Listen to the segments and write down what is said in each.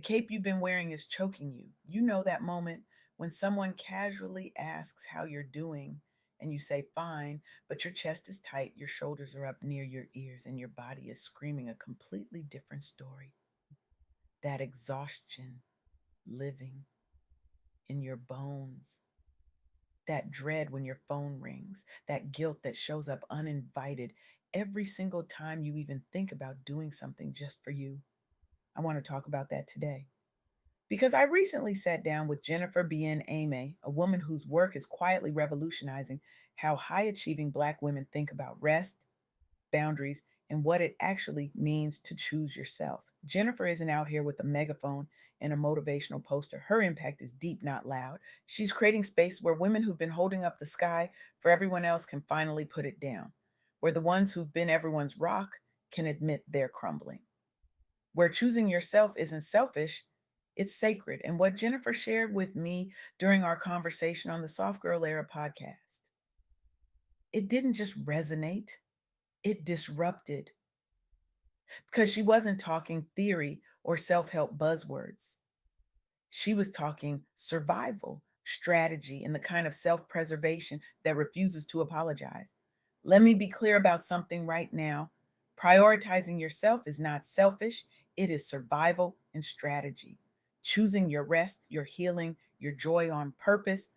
The cape you've been wearing is choking you. You know that moment when someone casually asks how you're doing and you say fine, but your chest is tight, your shoulders are up near your ears, and your body is screaming a completely different story. That exhaustion living in your bones, that dread when your phone rings, that guilt that shows up uninvited every single time you even think about doing something just for you. I want to talk about that today. Because I recently sat down with Jennifer Bien-Aime, a woman whose work is quietly revolutionizing how high achieving Black women think about rest, boundaries, and what it actually means to choose yourself. Jennifer isn't out here with a megaphone and a motivational poster. Her impact is deep, not loud. She's creating space where women who've been holding up the sky for everyone else can finally put it down, where the ones who've been everyone's rock can admit they're crumbling, where choosing yourself isn't selfish, it's sacred. And what Jennifer shared with me during our conversation on the Soft Girl Era podcast, it didn't just resonate, it disrupted, because she wasn't talking theory or self help buzzwords. She was talking survival, strategy, and the kind of self preservation that refuses to apologize. Let me be clear about something right now. Prioritizing yourself is not selfish, it is survival and strategy. Choosing your rest, your healing, your joy on purpose,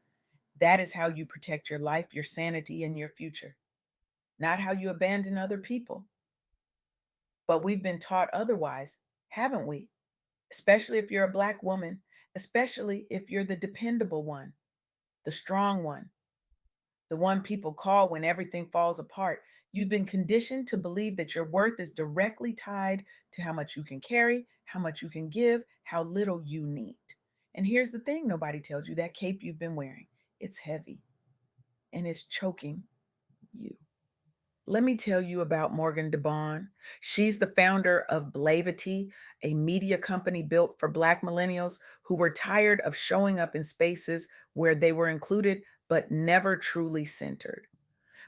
that is how you protect your life, your sanity, and your future, not how you abandon other people. But we've been taught otherwise, haven't we? Especially if you're a Black woman, especially if you're the dependable one, the strong one, the one people call when everything falls apart. You've been conditioned to believe that your worth is directly tied to how much you can carry, how much you can give, how little you need. And here's the thing nobody tells you: that cape you've been wearing, it's heavy and it's choking you. Let me tell you about Morgan DeBon. She's the founder of Blavity, a media company built for Black millennials who were tired of showing up in spaces where they were included but never truly centered.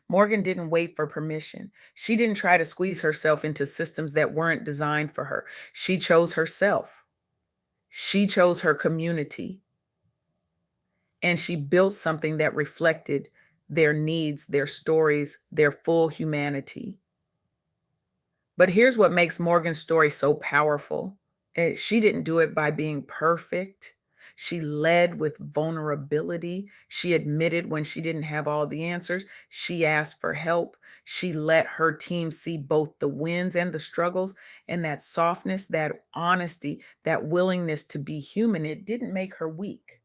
Morgan didn't wait for permission. She didn't try to squeeze herself into systems that weren't designed for her. She chose herself. She chose her community, and she built something that reflected their needs, their stories, their full humanity. But here's what makes Morgan's story so powerful. She didn't do it by being perfect. She led with vulnerability. She admitted when she didn't have all the answers. She asked for help. She let her team see both the wins and the struggles. And that softness, that honesty, that willingness to be human, it didn't make her weak.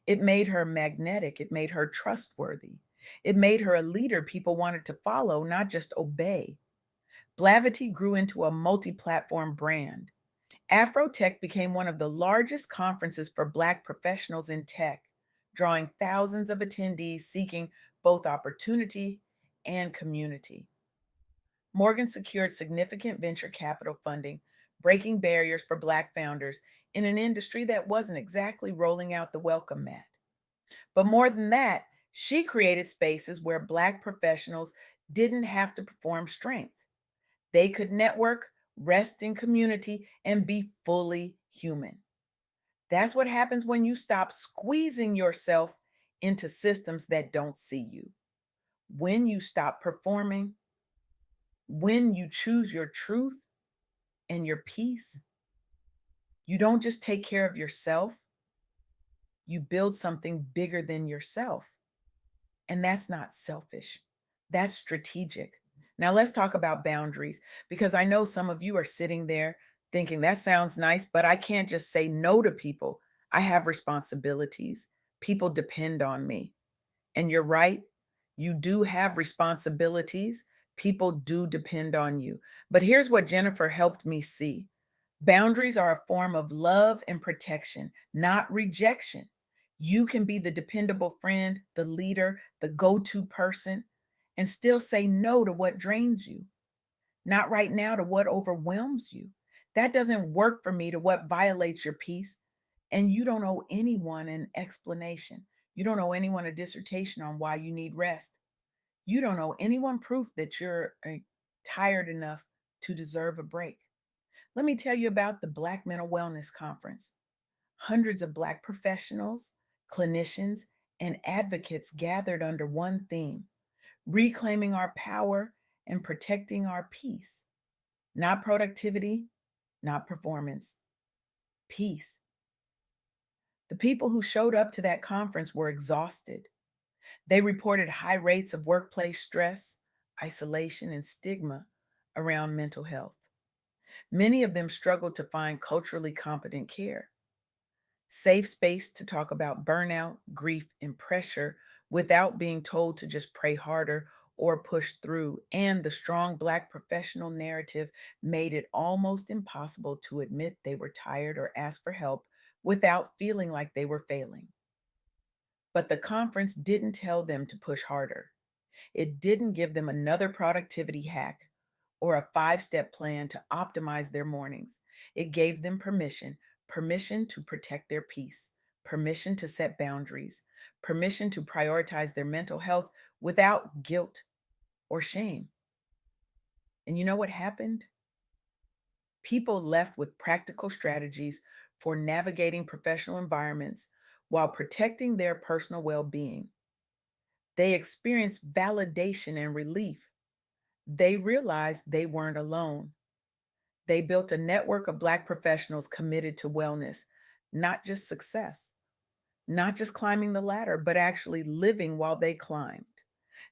It made her magnetic. It made her trustworthy. It made her a leader people wanted to follow, not just obey. Blavity grew into a multi platform brand. Afrotech became one of the largest conferences for Black professionals in tech, drawing thousands of attendees seeking both opportunity and community. Morgan secured significant venture capital funding, breaking barriers for Black founders in an industry that wasn't exactly rolling out the welcome mat. But more than that, she created spaces where Black professionals didn't have to perform strength. They could network, rest in community, and be fully human. That's what happens when you stop squeezing yourself into systems that don't see you. When you stop performing, when you choose your truth and your peace, you don't just take care of yourself, you build something bigger than yourself. And that's not selfish, that's strategic. Now, let's talk about boundaries, because I know some of you are sitting there thinking that sounds nice, but I can't just say no to people. I have responsibilities. People depend on me. And you're right, you do have responsibilities. People do depend on you. But here's what Jennifer helped me see: boundaries are a form of love and protection, not rejection. You can be the dependable friend, the leader, the go to person, and still say no to what drains you. Not right now to what overwhelms you. That doesn't work for me to what violates your peace. And you don't owe anyone an explanation. You don't owe anyone a dissertation on why you need rest. You don't owe anyone proof that you're tired enough to deserve a break. Let me tell you about the Black Mental Wellness Conference. Hundreds of Black professionals, clinicians, and advocates gathered under one theme: reclaiming our power and protecting our peace. Not productivity, not performance, peace. The people who showed up to that conference were exhausted. They reported high rates of workplace stress, isolation, and stigma around mental health. Many of them struggled to find culturally competent care, safe space to talk about burnout, grief, and pressure without being told to just pray harder or push through. And the strong Black professional narrative made it almost impossible to admit they were tired or ask for help without feeling like they were failing. But the conference didn't tell them to push harder. It didn't give them another productivity hack or a 5 step plan to optimize their mornings. It gave them permission to protect their peace, permission to set boundaries, permission to prioritize their mental health without guilt or shame. And you know what happened? People left with practical strategies for navigating professional environments while protecting their personal well being. They experienced validation and relief. They realized they weren't alone. They built a network of Black professionals committed to wellness, not just success, not just climbing the ladder, but actually living while they climbed.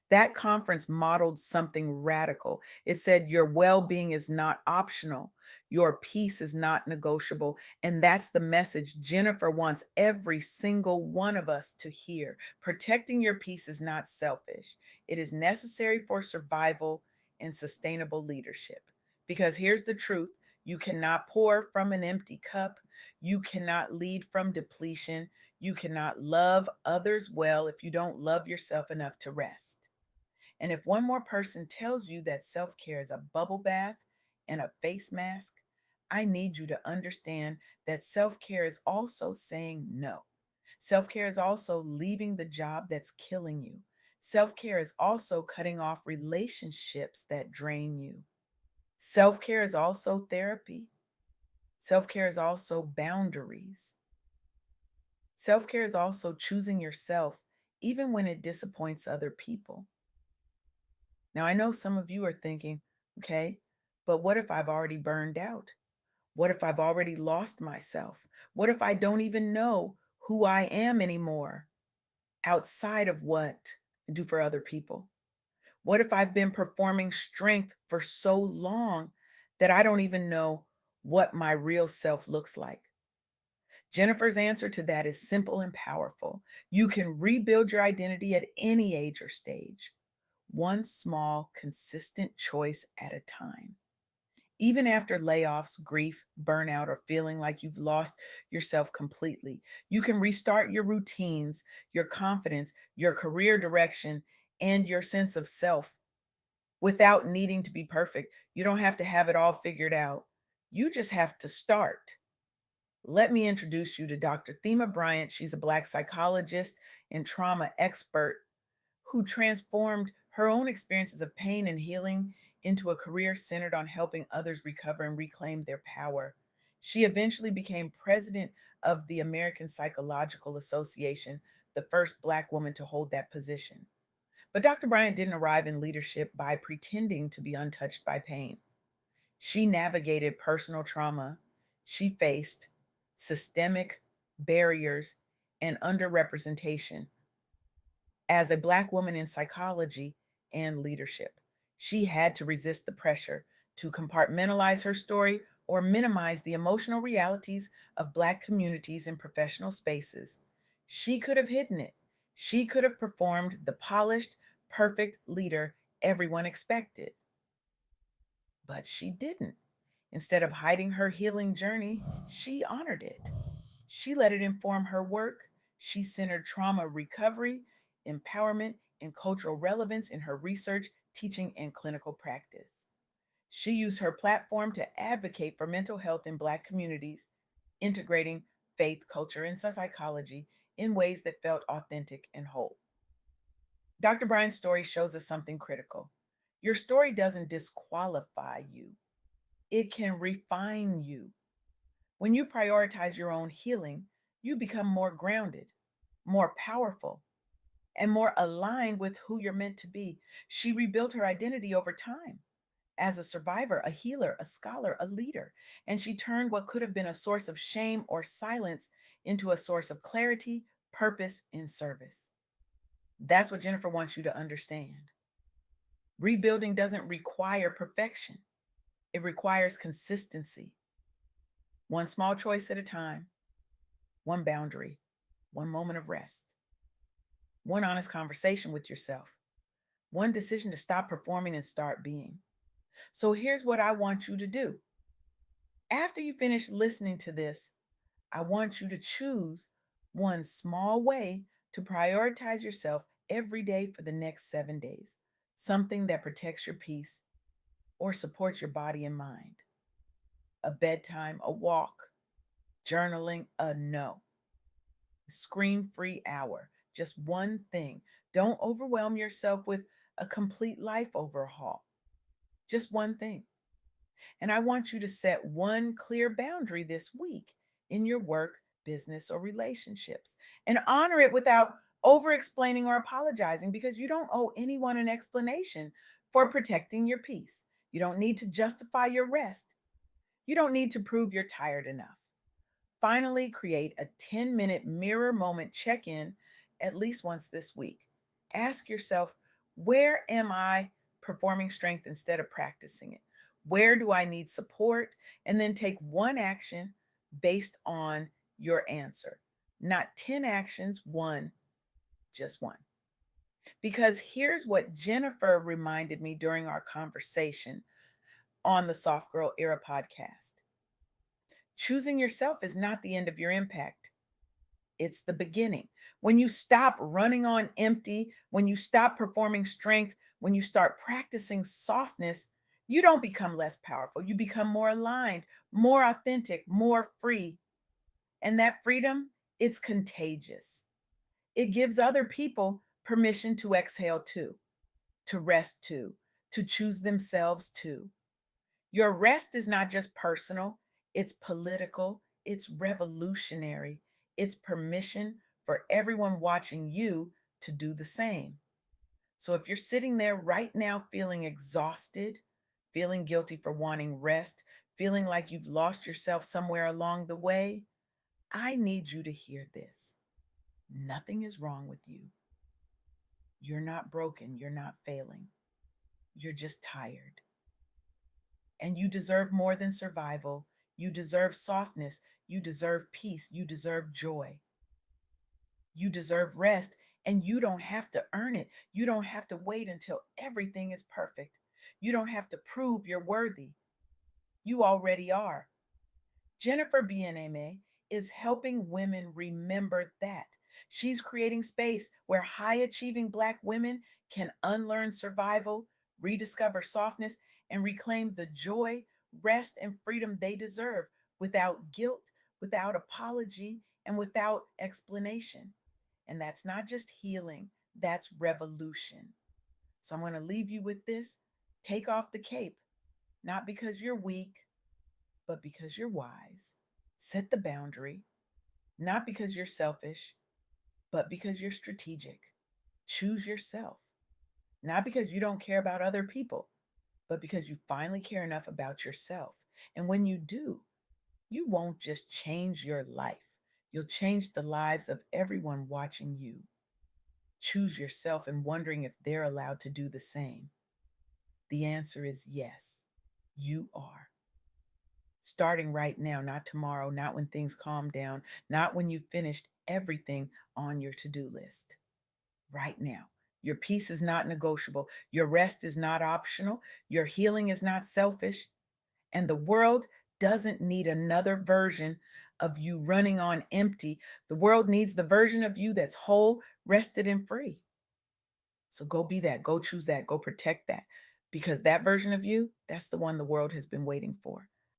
That conference modeled something radical. It said your well being is not optional, your peace is not negotiable. And that's the message Jennifer wants every single one of us to hear. Protecting your peace is not selfish, it is necessary for survival and sustainable leadership. Because here's the truth: you cannot pour from an empty cup, you cannot lead from depletion, you cannot love others well if you don't love yourself enough to rest. And if one more person tells you that self care is a bubble bath and a face mask, I need you to understand that self care is also saying no. Self care is also leaving the job that's killing you. Self care is also cutting off relationships that drain you. Self care is also therapy. Self care is also boundaries. Self care is also choosing yourself, even when it disappoints other people. Now, I know some of you are thinking, okay, but what if I've already burned out? What if I've already lost myself? What if I don't even know who I am anymore outside of what I do for other people? What if I've been performing strength for so long that I don't even know what my real self looks like? Jennifer's answer to that is simple and powerful. You can rebuild your identity at any age or stage, one small, consistent choice at a time. Even after layoffs, grief, burnout, or feeling like you've lost yourself completely, you can restart your routines, your confidence, your career direction, and your sense of self without needing to be perfect. You don't have to have it all figured out. You just have to start. Let me introduce you to Dr. Thema Bryant. She's a Black psychologist and trauma expert who transformed her own experiences of pain and healing into a career centered on helping others recover and reclaim their power. She eventually became president of the American Psychological Association, the first Black woman to hold that position. But Dr. Bryant didn't arrive in leadership by pretending to be untouched by pain. She navigated personal trauma. She faced systemic barriers and underrepresentation as a Black woman in psychology and leadership. She had to resist the pressure to compartmentalize her story or minimize the emotional realities of Black communities in professional spaces. She could have hidden it. She could have performed the polished, perfect leader everyone expected, but she didn't. Instead of hiding her healing journey, she honored it. She let it inform her work. She centered trauma recovery, empowerment, and cultural relevance in her research, teaching, and clinical practice. She used her platform to advocate for mental health in Black communities, integrating faith, culture, and psychology in ways that felt authentic and whole. Dr. Bryan's story shows us something critical. Your story doesn't disqualify you, it can refine you. When you prioritize your own healing, You become more grounded, more powerful, and more aligned with who you're meant to be. She rebuilt her identity over time as a survivor, a healer, a scholar, a leader. And she turned what could have been a source of shame or silence into a source of clarity, purpose, and service. That's what Jennifer wants you to understand. Rebuilding doesn't require perfection, it requires consistency. One small choice at a time, one boundary, one moment of rest, one honest conversation with yourself, one decision to stop performing and start being. So here's what I want you to do. After you finish listening to this, I want you to choose one small way to prioritize yourself every day for the next 7 days. Something that protects your peace or supports your body and mind. A bedtime, a walk, journaling, a no. Screen free hour. Just one thing. Don't overwhelm yourself with a complete life overhaul. Just one thing. And I want you to set one clear boundary this week in your work, business, or relationships and honor it without over explaining or apologizing because you don't owe anyone an explanation for protecting your peace. You don't need to justify your rest. You don't need to prove you're tired enough. Finally, create a 10-minute mirror moment check in at least once this week. Ask yourself, where am I performing strength instead of practicing it? Where do I need support? And then take one action based on your answer. Not 10 actions, one, just one. Because here's what Jennifer reminded me during our conversation on the Soft Girl Era podcast. Choosing yourself is not the end of your impact. It's the beginning. When you stop running on empty, when you stop performing strength, when you start practicing softness, you don't become less powerful. You become more aligned, more authentic, more free. And that freedom, it's contagious. It gives other people permission to exhale too, to rest too, to choose themselves too. Your rest is not just personal, it's political, it's revolutionary, it's permission for everyone watching you to do the same. So if you're sitting there right now feeling exhausted, feeling guilty for wanting rest, feeling like you've lost yourself somewhere along the way, I need you to hear this. Nothing is wrong with you. You're not broken, you're not failing. You're just tired. And you deserve more than survival. You deserve softness. You deserve peace. You deserve joy. You deserve rest. And you don't have to earn it. You don't have to wait until everything is perfect. You don't have to prove you're worthy. You already are. Jennifer Bien-Aime is helping women remember that. She's creating space where high achieving Black women can unlearn survival, rediscover softness, and reclaim the joy, rest, and freedom they deserve without guilt, without apology, and without explanation. And that's not just healing, that's revolution. So I'm going to leave you with this. Take off the cape, not because you're weak, but because you're wise. Set the boundary, not because you're selfish, but because you're strategic. Choose yourself, not because you don't care about other people, but because you finally care enough about yourself. And when you do, you won't just change your life, you'll change the lives of everyone watching you. Choose yourself and wondering if they're allowed to do the same. The answer is yes, you are. Starting right now, not tomorrow, not when things calm down, not when you've finished everything on your to do list. Right now. Your peace is not negotiable. Your rest is not optional. Your healing is not selfish. And the world doesn't need another version of you running on empty. The world needs the version of you that's whole, rested, and free. So go be that. Go choose that. Go protect that. Because that version of you, that's the one the world has been waiting for.